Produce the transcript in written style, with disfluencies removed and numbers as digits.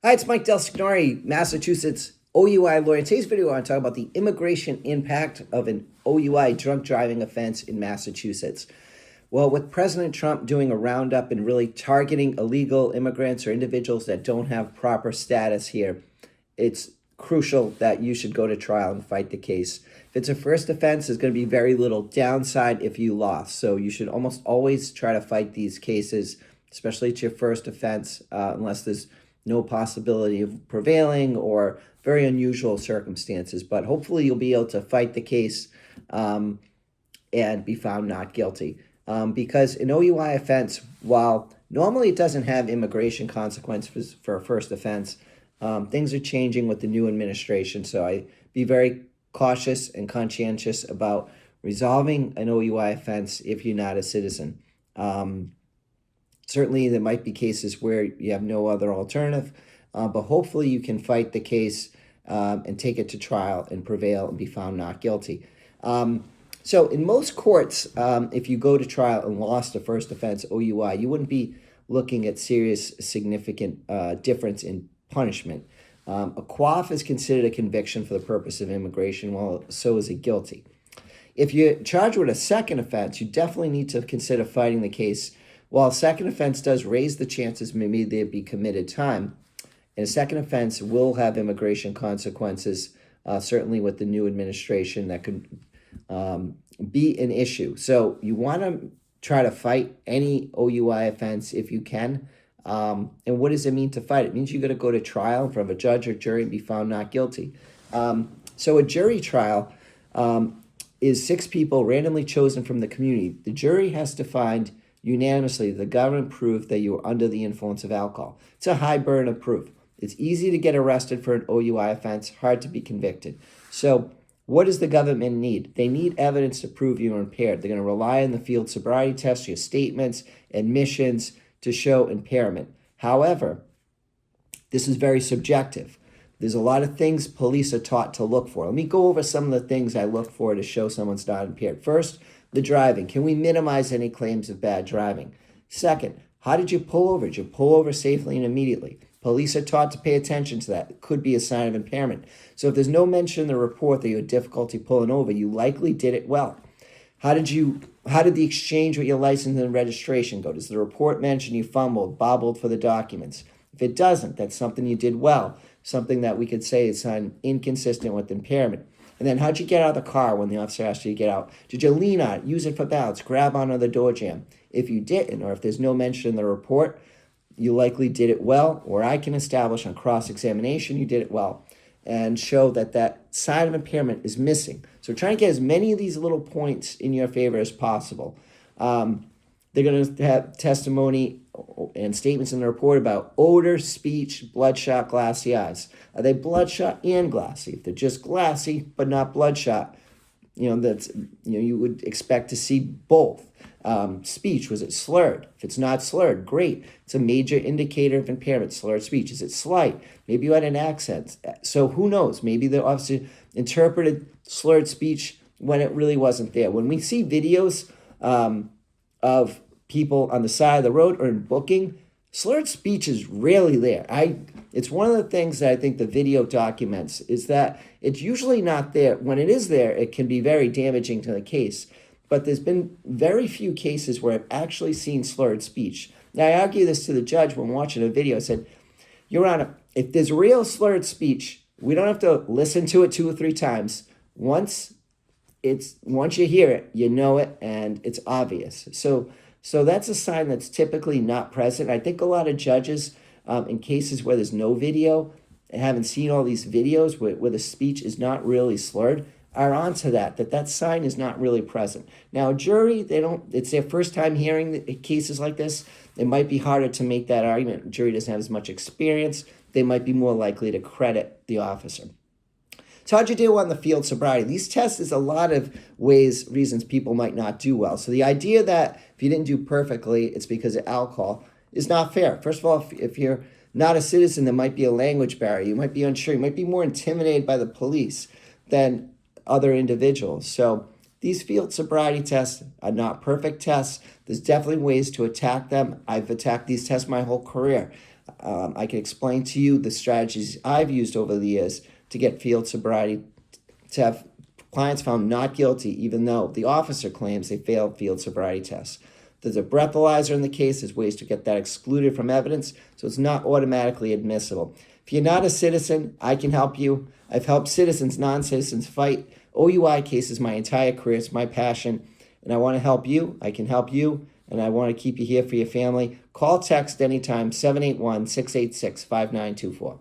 Hi, it's Mike DelSignore, Massachusetts OUI lawyer. In today's video, I want to talk about the immigration impact of an OUI drunk driving offense in Massachusetts. Well, with President Trump doing a roundup and really targeting illegal immigrants or individuals that don't have proper status here, it's crucial that you should go to trial and fight the case. If it's a first offense, there's going to be very little downside if you lost. So you should almost always try to fight these cases, especially it's your first offense, unless there's no possibility of prevailing or very unusual circumstances. But hopefully you'll be able to fight the case and be found not guilty. Because an OUI offense, while normally it doesn't have immigration consequences for a first offense, things are changing with the new administration. So I be very cautious and conscientious about resolving an OUI offense if you're not a citizen. Certainly, there might be cases where you have no other alternative, but hopefully you can fight the case and take it to trial and prevail and be found not guilty. So in most courts, if you go to trial and lost a first offense OUI, you wouldn't be looking at serious, significant difference in punishment. A quaff is considered a conviction for the purpose of immigration, while so is a guilty. If you're charged with a second offense, you definitely need to consider fighting the case. While a second offense does raise the chances maybe there be committed time, and a second offense will have immigration consequences, certainly with the new administration, that could be an issue. So you want to try to fight any OUI offense if you can. And what does it mean to fight? It means you're going to go to trial in front of a judge or jury and be found not guilty. So a jury trial is 6 people randomly chosen from the community. The jury has to find unanimously the government proved that you were under the influence of alcohol. It's a high burden of proof. It's easy to get arrested for an OUI offense, hard to be convicted. So what does the government need? They need evidence to prove you are impaired. They're going to rely on the field sobriety test, your statements, admissions to show impairment. However, this is very subjective. There's a lot of things police are taught to look for. Let me go over some of the things I look for to show someone's not impaired. First, the driving. Can we minimize any claims of bad driving? Second, how did you pull over? Did you pull over safely and immediately? Police are taught to pay attention to that. It could be a sign of impairment. So if there's no mention in the report that you had difficulty pulling over, you likely did it well. How did the exchange with your license and registration go? Does the report mention you fumbled, bobbled for the documents? If it doesn't, that's something you did well, something that we could say is inconsistent with impairment. And then how'd you get out of the car when the officer asked you to get out? Did you lean on it, use it for balance, grab onto the door jamb? If you didn't, or if there's no mention in the report, you likely did it well, or I can establish on cross-examination you did it well and show that that sign of impairment is missing. So trying to get as many of these little points in your favor as possible. They're going to have testimony and statements in the report about odor, speech, bloodshot, glassy eyes. Are they bloodshot and glassy? If they're just glassy but not bloodshot, you would expect to see both. Speech, was it slurred? If it's not slurred, great. It's a major indicator of impairment. Slurred speech. Is it slight? Maybe you had an accent. So who knows? Maybe the officer interpreted slurred speech when it really wasn't there. When we see videos of people on the side of the road or in booking, slurred speech is rarely there. It's one of the things that I think the video documents is that it's usually not there. When it is there, it can be very damaging to the case. But there's been very few cases where I've actually seen slurred speech. Now, I argue this to the judge when watching a video. I said, Your Honor, if there's real slurred speech, we don't have to listen to it 2 or 3 times. Once you hear it, you know it, and it's obvious. So that's a sign that's typically not present. I think a lot of judges, in cases where there's no video and haven't seen all these videos where the speech is not really slurred, are onto that sign is not really present. Now, a jury, it's their first time hearing cases like this. It might be harder to make that argument. A jury doesn't have as much experience. They might be more likely to credit the officer. So how'd you do on the field sobriety? These tests is a lot of reasons people might not do well. So the idea that if you didn't do perfectly, it's because of alcohol is not fair. First of all, if you're not a citizen, there might be a language barrier. You might be unsure. You might be more intimidated by the police than other individuals. So these field sobriety tests are not perfect tests. There's definitely ways to attack them. I've attacked these tests my whole career. I can explain to you the strategies I've used over the years to get field sobriety, to have clients found not guilty even though the officer claims they failed field sobriety tests. There's a breathalyzer in the case. There's ways to get that excluded from evidence, so it's not automatically admissible. If you're not a citizen, I can help you. I've helped citizens, non-citizens fight OUI cases my entire career. It's my passion, and I want to help you. I can help you, and I want to keep you here for your family. Call, text anytime, 781-686-5924.